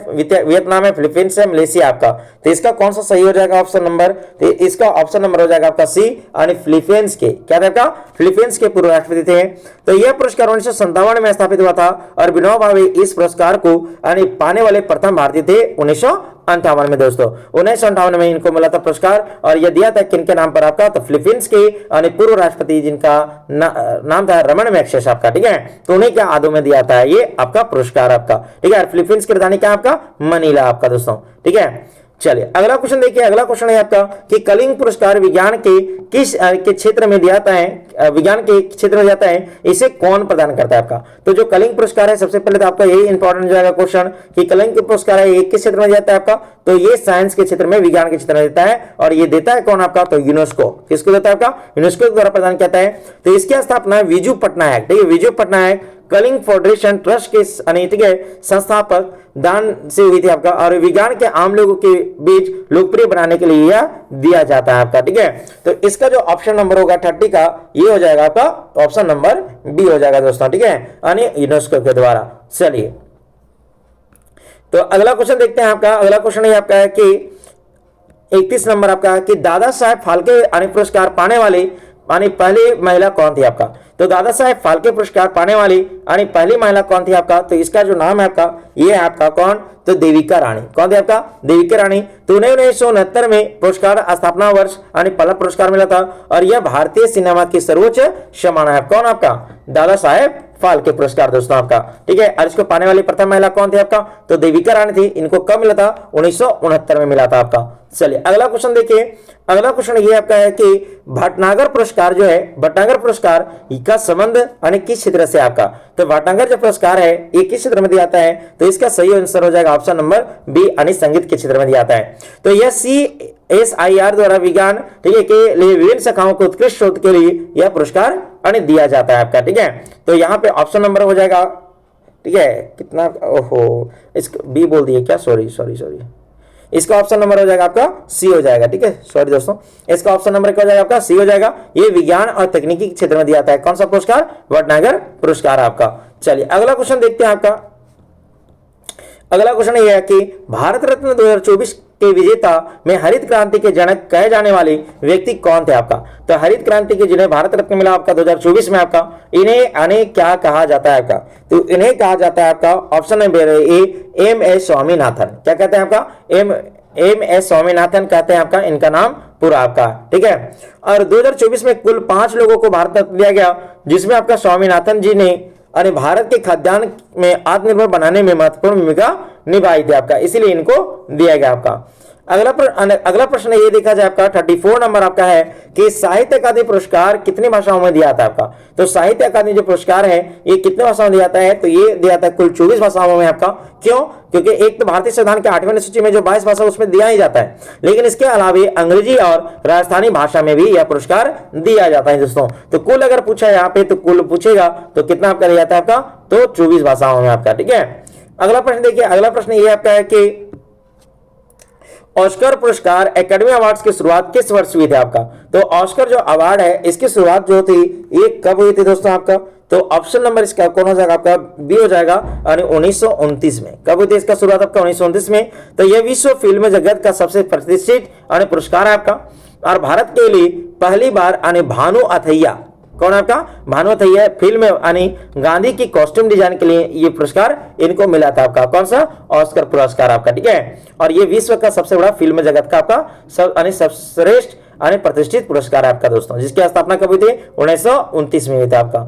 वियतनाम है, फिलीपींस है, मलेशिया आपका। तो इसका कौन सा सही हो जाएगा ऑप्शन नंबर? तो इसका ऑप्शन नंबर हो जाएगा आपका सी, यानी फिलीपींस के। क्या था आपका? फिलीपींस के पूर्व राष्ट्रपति थे। तो यह पुरस्कार 1957 में स्थापित हुआ था, और विनोबा भावे इस पुरस्कार को यानी पाने वाले प्रथम भारतीय थे 1958 में दोस्तों। 1958 में इनको मिला था पुरस्कार, और यह दिया था किनके नाम पर आपका? तो फिलीपींस के यानी पूर्व राष्ट्रपति जिनका नाम था रेमन मैग्सेसे आपका, ठीक है। तो उन्हें क्या आदों में दिया था ये आपका पुरस्कार आपका, ठीक है। फिलीपींस की राजधानी क्या आपका? मनीला आपका दोस्तों, ठीक है। चलिए अगला क्वेश्चन देखिए। अगला क्वेश्चन है आपका कि कलिंग पुरस्कार विज्ञान के किस के क्षेत्र में दिया जाता है? विज्ञान के क्षेत्र में जाता है, इसे कौन प्रदान करता है आपका? तो जो कलिंग पुरस्कार है, सबसे पहले तो आपका यही इंपॉर्टेंट हो जाएगा क्वेश्चन कि कलिंग पुरस्कार है ये किस क्षेत्र में जाता है आपका? तो ये साइंस के क्षेत्र में, विज्ञान के क्षेत्र में देता है, और ये देता है कौन आपका? तो यूनेस्को। किसको देता है आपका? यूनेस्को के द्वारा प्रदान किया है। तो इसकी स्थापना विजू पटनायक, ठीक है, विजू पटनायक कलिंग फाउंडेशन ट्रस्ट के ठीक है संस्थापक दान से हुई थी आपका, और विज्ञान के आम लोगों के बीच लोकप्रिय बनाने के लिए यह दिया जाता है आपका, ठीक है। तो इसका जो ऑप्शन नंबर होगा 30 का, ये हो जाएगा आपका ऑप्शन नंबर बी हो जाएगा दोस्तों, ठीक है, यानी यूनेस्को के द्वारा। चलिए तो अगला क्वेश्चन देखते हैं आपका। अगला क्वेश्चन ये आपका है कि 31 नंबर आपका कि दादा साहेब फाल्के पुरस्कार पाने वाली यानी पहली महिला कौन थी आपका? तो दादा साहेब फाल्के पुरस्कार पाने वाली यानी पहली महिला कौन थी आपका? तो इसका जो नाम है आपका, ये है आपका कौन? तो देविका रानी। कौन थी आपका? देविका रानी। तो उन्हें 1969 में पुरस्कार स्थापना वर्ष यानी पहला पुरस्कार मिला था, और यह भारतीय सिनेमा की सर्वोच्च सम्मान है। कौन आपका? दादा साहेब फाल्के पुरस्कार दोस्तों आपका, ठीक है। और इसको पाने वाली प्रथम महिला कौन थी आपका? तो देविका रानी थी। इनको कब मिला था? 1969 में मिला था आपका। चलिए अगला क्वेश्चन देखिए। अगला क्वेश्चन ये आपका है कि भटनागर पुरस्कार जो है, भटनागर पुरस्कार का संबंध यानी किस क्षेत्र से आपका? तो भटनागर जो पुरस्कार है ये किस क्षेत्र में दिया जाता है? तो इसका सही आंसर हो जाएगा ऑप्शन नंबर बी, यानी संगीत के क्षेत्र में दिया जाता है। तो यह CSIR द्वारा विज्ञान, ठीक है, के लिए विभिन्न शाखाओं को उत्कृष्ट शोध के लिए यह पुरस्कार दिया जाता है आपका, ठीक है। तो यहाँ पे ऑप्शन नंबर हो जाएगा, ठीक है, कितना, ओहो इसको बी बोल दिए क्या, सॉरी। इसका ऑप्शन नंबर हो जाएगा आपका सी हो जाएगा, ठीक है, सॉरी दोस्तों। इसका ऑप्शन नंबर क्या हो जाएगा आपका? सी हो जाएगा। ये विज्ञान और तकनीकी क्षेत्र में दिया जाता है। कौन सा पुरस्कार? भटनागर पुरस्कार आपका। चलिए अगला क्वेश्चन देखते हैं आपका। अगला क्वेश्चन ये है कि भारत रत्न 2024 के विजेता में हरित क्रांति के जनक कहे जाने वाले व्यक्ति कौन थे आपका? तो हरित क्रांति के जिन्हें भारत रत्न मिला आपका 2024 में आपका, इन्हें क्या कहा जाता है आपका? तो इन्हें कहा जाता है आपका option number A M S Swaminathan. क्या कहते हैं आपका? एम एस स्वामीनाथन कहते हैं आपका इनका नाम पूरा आपका, ठीक है। और 2024 में कुल 5 लोगों को भारत रत्न दिया गया, जिसमें आपका स्वामीनाथन जी ने भारत के खाद्यान्न में आत्मनिर्भर बनाने में महत्वपूर्ण भूमिका निभाई थी आपका, इसीलिए इनको दिया गया आपका। अगला प्रश्न ये देखा जाए आपका 34 नंबर आपका है कि साहित्य अकादमी पुरस्कार कितनी भाषाओं में दिया जाता है आपका? तो साहित्य अकादमी जो पुरस्कार है ये कितने भाषाओं में दिया जाता है? तो ये दिया जाता है कुल 24 भाषाओं में आपका। क्यों? क्योंकि एक तो भारतीय संविधान के 8वें अनुसूची में जो 22 भाषा उसमें दिया ही जाता है, लेकिन इसके अलावा अंग्रेजी और राजस्थानी भाषा में भी यह पुरस्कार दिया जाता है दोस्तों। तो कुल अगर पूछा यहाँ पे तो कुल पूछेगा तो कितना आपका दिया जाता है आपका? तो 24 भाषाओं में आपका, ठीक है। अगला प्रश्न देखिए, अगला प्रश्न ये आपका है कि ऑस्कर पुरस्कार एकेडमी अवार्ड्स की शुरुआत किस वर्ष हुई थी आपका? तो ऑस्कर जो अवार्ड है इसकी शुरुआत जो थी ये कब हुई थी दोस्तों आपका? तो ऑप्शन नंबर इसका कौन हो जाएगा आपका? बी हो जाएगा, यानी 1929 में। कब हुई थी इसका शुरुआत आपका? 1929 में। तो यह विश्व फिल्म जगत का सबसे प्रतिष्ठित पुरस्कार है आपका, और भारत के लिए पहली बार भानु अथैया, कौन आपका? भानु अथैया फिल्म यानी गांधी की कॉस्ट्यूम डिजाइन के लिए ये पुरस्कार इनको मिला था आपका। कौन सा? ऑस्कर पुरस्कार आपका, ठीक है। और ये विश्व का सबसे बड़ा फिल्म जगत का आपका सर्वश्रेष्ठ प्रतिष्ठित पुरस्कार है आपका दोस्तों, जिसकी स्थापना कब हुई थी? 1929 में हुई थी आपका।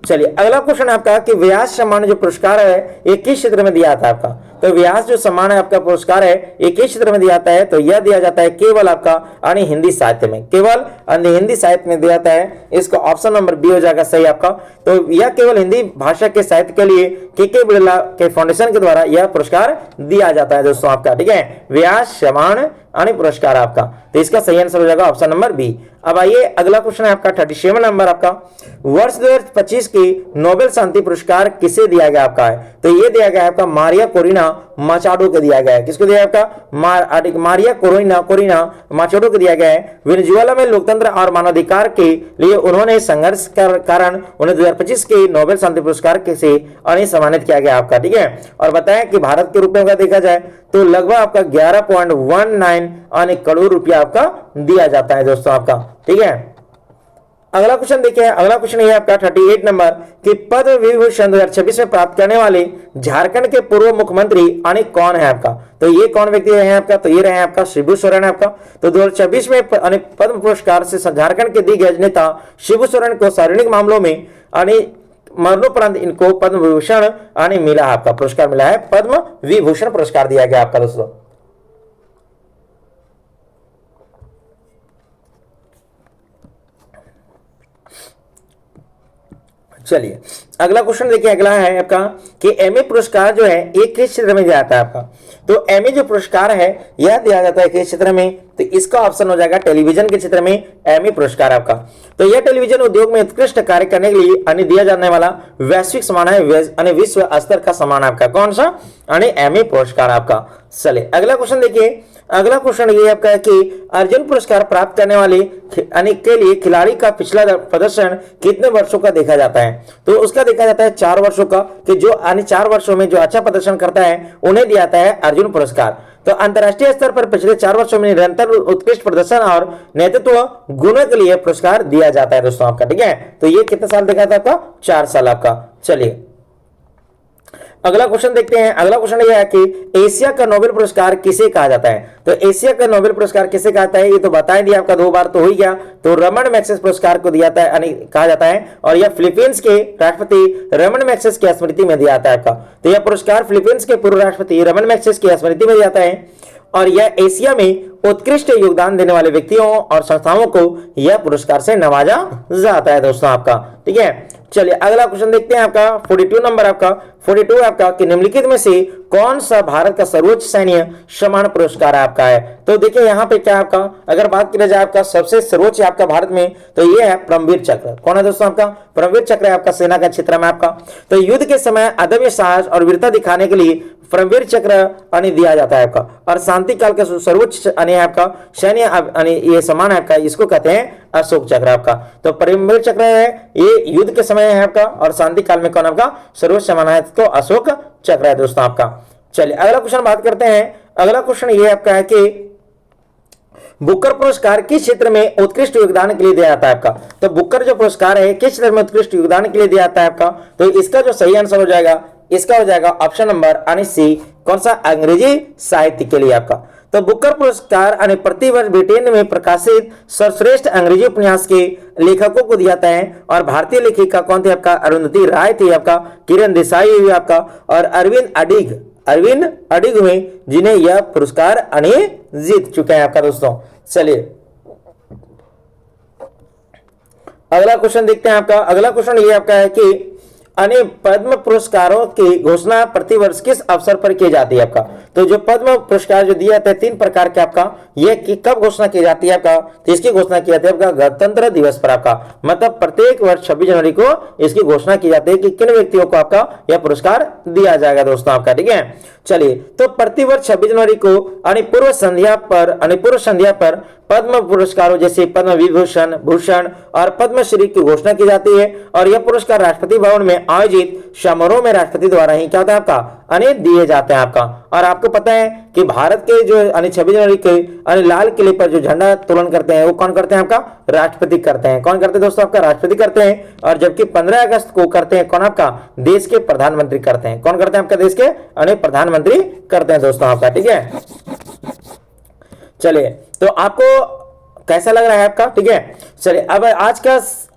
चलिए अगला क्वेश्चन है आपका कि व्यास सम्मान जो पुरस्कार है ये किस क्षेत्र में दिया जाता है आपका? तो व्यास जो सम्मान है आपका पुरस्कार है ये किस क्षेत्र में दिया जाता है? तो यह दिया जाता है केवल आपका हिंदी साहित्य में, केवल हिंदी साहित्य में दिया जाता है। इसका ऑप्शन नंबर बी हो जाएगा सही आपका। तो यह केवल हिंदी भाषा के साहित्य के लिए के बिरला के फाउंडेशन के द्वारा यह पुरस्कार दिया जाता है दोस्तों आपका, ठीक है। व्यास सम्मान पुरस्कार आपका, तो इसका सही आंसर हो जाएगा ऑप्शन नंबर बी। अब आइए अगला क्वेश्चन है आपका 37 नंबर आपका, वर्ष 2025 की नोबेल शांति पुरस्कार किसे दिया गया आपका है? तो ये दिया गया है आपका मारिया कोरिना माचाडो को दिया गया है। किसको दिया आपका? मारिया कोरिना माचाडो को दिया गया है। वेनेजुएला में लोकतंत्र और मानवाधिकार के लिए उन्होंने संघर्ष कारण उन्हें 2025 के नोबेल शांति पुरस्कार से सम्मानित किया गया आपका, ठीक है। और बताएं कि भारत के रुपए का देखा जाए तो लगभग आपका 11.19 करोड़ रुपया आपका दिया जाता है दोस्तों आपका, ठीक है। अगला क्वेश्चन देखिए, अगला क्वेश्चन ये आपका 38 नंबर कि पद्म विभूषण 2026 में प्राप्त करने वाले झारखंड के पूर्व मुख्यमंत्री कौन है आपका? तो ये कौन व्यक्ति रहे हैं आपका? तो ये रहे आपका शिबू सोरेन आपका। तो 2026 में पद्म पुरस्कार से झारखंड के दिग्गज नेता शिबू सोरेन को सार्वजनिक मामलों में मरणोपरांत इनको पद्म विभूषण मिला आपका, पुरस्कार मिला है, पद्म विभूषण पुरस्कार दिया गया आपका दोस्तों। चलिए अगला क्वेश्चन देखिए, अगला है आपका कि एमए पुरस्कार जो है ये किस क्षेत्र में दिया जाता है आपका? तो एमए जो पुरस्कार है यह दिया जाता है किस क्षेत्र में? तो इसका ऑप्शन हो जाएगा टेलीविजन के क्षेत्र में एमए पुरस्कार आपका। तो यह टेलीविजन उद्योग में उत्कृष्ट कार्य करने के लिए दिया जाने वाला वैश्विक सम्मान है, विश्व स्तर का सम्मान आपका। कौन सा? एमए पुरस्कार आपका। चलिए अगला क्वेश्चन देखिए, अगला क्वेश्चन ये आपका है कि अर्जुन पुरस्कार प्राप्त करने वाले के लिए खिलाड़ी का पिछला प्रदर्शन कितने वर्षों का देखा जाता है? तो उसका देखा जाता है 4 वर्षों का, कि जो 4 वर्षों में जो अच्छा प्रदर्शन करता है उन्हें दिया जाता है अर्जुन पुरस्कार। तो अंतर्राष्ट्रीय स्तर पर पिछले 4 वर्षों में निरंतर उत्कृष्ट प्रदर्शन और नेतृत्व गुणों के लिए पुरस्कार दिया जाता है दोस्तों आपका, ठीक है। तो ये कितने साल देखा था आपका? 4 साल आपका। चलिए अगला क्वेश्चन देखते हैं, अगला क्वेश्चन यह है कि एशिया का नोबेल पुरस्कार किसे कहा जाता है? तो एशिया का नोबेल पुरस्कार किसे कहा जाता है? ये तो बता दिया आपका 2 बार तो हो ही गया। तो रमन मैग्सेसे पुरस्कार को दिया जाता है, कहा जाता है, और यह फिलीपींस के राष्ट्रपति रमन मैग्सेसे की स्मृति में दिया जाता है आपका। तो यह पुरस्कार फिलीपींस के पूर्व राष्ट्रपति रमन मैग्सेसे की स्मृति में दिया जाता है, और यह एशिया में उत्कृष्ट योगदान देने वाले व्यक्तियों और संस्थाओं को यह पुरस्कार से नवाजा जाता है दोस्तों आपका, ठीक है। चलिए अगला क्वेश्चन देखते हैं आपका 42 नंबर आपका, 42 आपका कि निम्नलिखित में से कौन सा भारत का सर्वोच्च सैन्य सम्मान पुरस्कार आपका है? तो देखिए यहाँ पे क्या आपका, अगर बात की जाए आपका सबसे सर्वोच्च आपका भारत में, तो ये है परमवीर चक्र। कौन है दोस्तों आपका? परमवीर चक्र है आपका सेना का क्षेत्र में आपका। तो युद्ध के समय अदम्य साहस और वीरता दिखाने के लिए परमवीर चक्र दिया जाता है आपका। और शांति काल का सर्वोच्च आपका सैन्य ये सम्मान है आपका, इसको कहते हैं अशोक चक्र आपका। तो परमवीर चक्र है ये युद्ध के समय है आपका, और शांति काल में कौन आपका सर्वोच्च सम्मान है तो अशोक चक्र है दोस्तों आपका। चलिए अगला क्वेश्चन बात करते हैं। अगला क्वेश्चन ये आपका है कि बुकर पुरस्कार किस क्षेत्र में उत्कृष्ट योगदान के लिए दिया जाता है आपका। तो बुकर जो पुरस्कार है किस क्षेत्र में उत्कृष्ट योगदान के लिए दिया जाता है आपका। तो इसका जो सही आंसर हो जाएगा, इसका हो जाएगा ऑप्शन नंबर यानी सी, कौन सा, अंग्रेजी साहित्य के लिए आपका। तो बुकर पुरस्कार यानी प्रतिवर्ष ब्रिटेन में प्रकाशित सर्वश्रेष्ठ अंग्रेजी उपन्यास के लेखकों को दिया जाता है। और भारतीय लेखिका कौन थी आपका, अरुंधति राय थी आपका, किरण देसाई हुई आपका, और अरविंद अडिग हुए जिन्हें यह पुरस्कार जीत चुके हैं आपका दोस्तों। चलिए अगला क्वेश्चन देखते हैं आपका। अगला क्वेश्चन ये आपका है कि पद्म पुरस्कारों की घोषणा प्रतिवर्ष किस अवसर पर की जाती है आपका। तो जो पद्म पुरस्कार जो दिए जाते हैं 3 प्रकार के आपका, ये कब घोषणा की जाती है आपका। तो इसकी घोषणा की जाती है आपका गणतंत्र दिवस पर आपका, मतलब प्रत्येक वर्ष 26 जनवरी को इसकी घोषणा की जाती है कि किन व्यक्तियों को आपका यह पुरस्कार दिया जाएगा दोस्तों आपका, ठीक है। चलिए तो प्रतिवर्ष 26 जनवरी को पूर्व संध्या पर पद्म पुरस्कारों जैसे पद्म विभूषण, भूषण और पद्मश्री की घोषणा की जाती है। और यह पुरस्कार राष्ट्रपति भवन में आयोजित समारोह में राष्ट्रपति द्वारा ही क्या होता है आपका दिए जाते हैं आपका। और आपको पता है कि भारत के जो 26 जनवरी के लाल किले पर जो झंडा उत्तोलन करते हैं वो कौन करते हैं आपका, राष्ट्रपति करते हैं। कौन करते हैं दोस्तों आपका, राष्ट्रपति करते हैं। और जबकि 15 अगस्त को करते हैं कौन आपका, देश के प्रधानमंत्री करते हैं। कौन करते हैं आपका, देश के प्रधानमंत्री करते हैं दोस्तों आपका, ठीक है। चलिए तो आपको कैसा लग रहा है आपका, ठीक है। चलिए अब आज का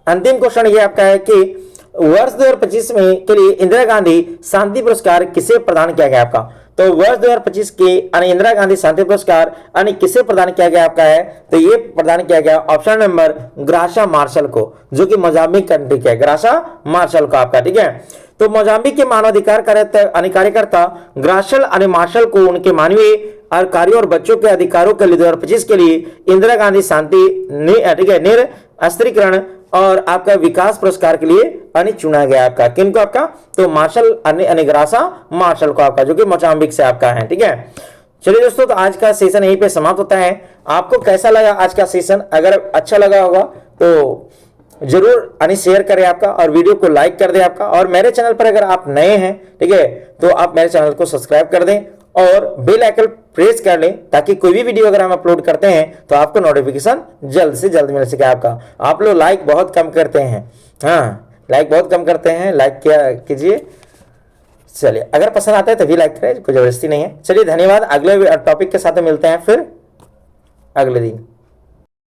अंतिम क्वेश्चन ये आपका है कि वर्ष 2025 में के लिए इंदिरा गांधी शांति पुरस्कार किसे प्रदान किया गया आपका। तो वर्ष 2025 के इंदिरा गांधी शांति पुरस्कार किसे प्रदान किया गया आपका है। तो ये प्रदान किया गया ऑप्शन नंबर ग्रासा मार्शल को, जो कि मोजाम्बिक कंट्री के ग्रासा मार्शल को आपका, ठीक है। तो मोजाम्बिक के मानवाधिकार कार्यकर्ता ग्रासल मार्शल को उनके मानवीय और कार्यों और बच्चों के अधिकारों के लिए 2025 के लिए इंदिरा गांधी शांति निरस्त्रीकरण और आपका विकास पुरस्कार के लिए चुना गया आपका। किनको आपका, तो मार्शल ग्रासा मार्शल को आपका, जो कि मोजाम्बिक से आपका है, ठीक है। चलिए दोस्तों तो आज का सेशन यहीं पे समाप्त होता है। आपको कैसा लगा आज का सेशन, अगर अच्छा लगा होगा तो जरूर शेयर करें आपका, और वीडियो को लाइक कर दें आपका। और मेरे चैनल पर अगर आप नए हैं, ठीक है, तो आप मेरे चैनल को सब्सक्राइब कर दें और बेल आइकन प्रेस कर लें, ताकि कोई भी वीडियो अगर हम अपलोड करते हैं तो आपको नोटिफिकेशन जल्द से जल्द मिल सके आपका। आप लोग लाइक बहुत कम करते हैं, हाँ लाइक बहुत कम करते हैं, लाइक क्या कीजिए। चलिए अगर पसंद आता है तभी लाइक करें, कोई जबरदस्ती नहीं है। चलिए धन्यवाद, अगले टॉपिक के साथ मिलते हैं फिर अगले दिन।